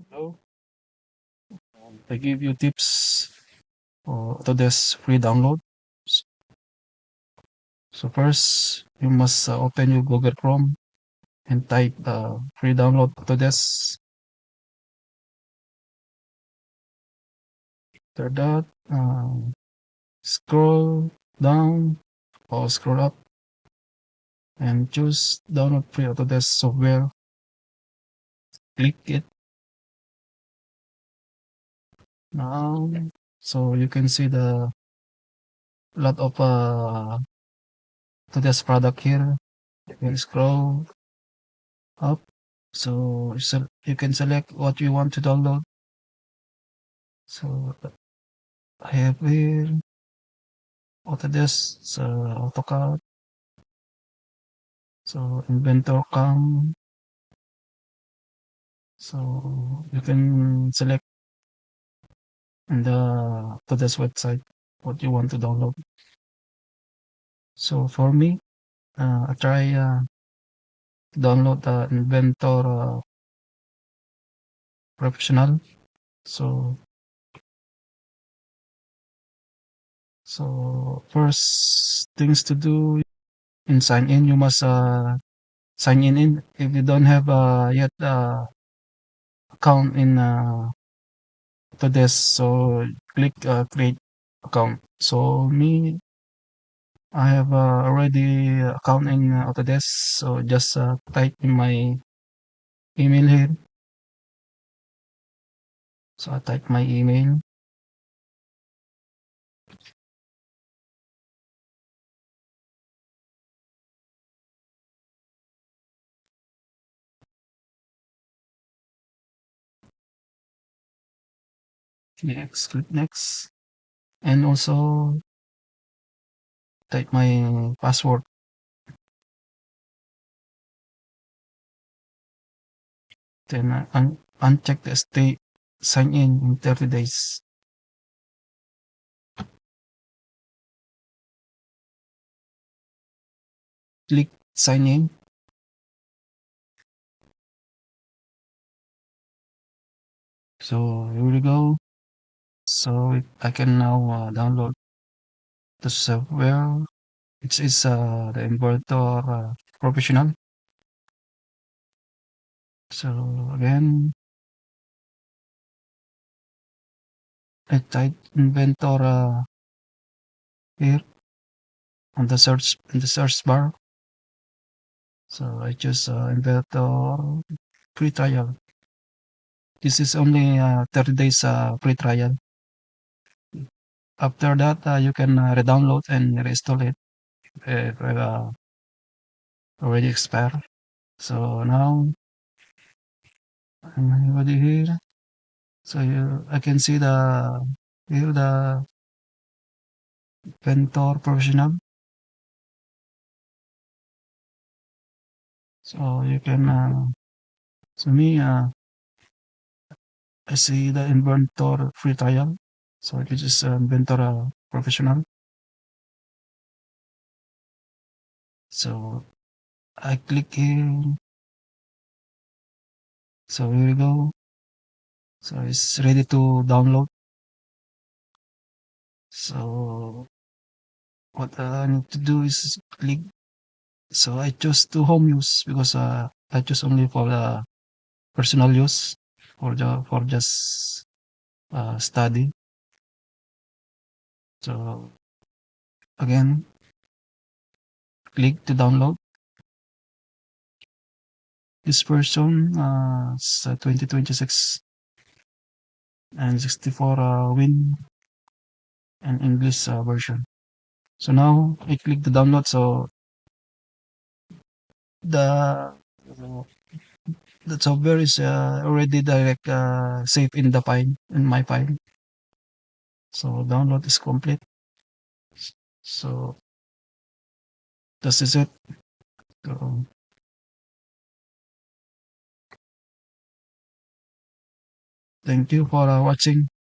Hello. I give you tips for Autodesk free download. S- So first, you must open your Google Chrome and type free download Autodesk. After that, scroll down or scroll up and choose download free Autodesk software. Click it now. So you can see the lot of Autodesk product here. You can scroll up. So you can select what you want to download. So I have here Autodesk, Autocad, so inventor cam. So you can select in the Autodesk website what you want to download. So for me, I try to download the inventor professional. So so first things to do in sign in, you must sign in. If you don't have yet account in Autodesk, so click create account. So me, I have already account in Autodesk, so just type in my email here. So I type my email. Next, click next, and also type my password. Then uncheck the stay sign in 30 days. Click sign in. So here we go. So I can now download the software. It is the inverter professional. So again, I type inventor here on the search bar. So I choose inventor free trial. This is only 30 days free trial. After that, you can re-download and reinstall it if already expired. So now I'm already here. So I can see the inventor professional. So you can so me I see the inventor free trial. So it is inventor professional. So I click here. So here we go. So it's ready to download. So what I need to do is click. So I chose to home use because I choose only for the personal use for just study. So again, click to download. This version is 2026 and 64 Win and English version. So now I click the download. So the the software is already direct saved in the file in my file. So download is complete. So this is it. So thank you for watching.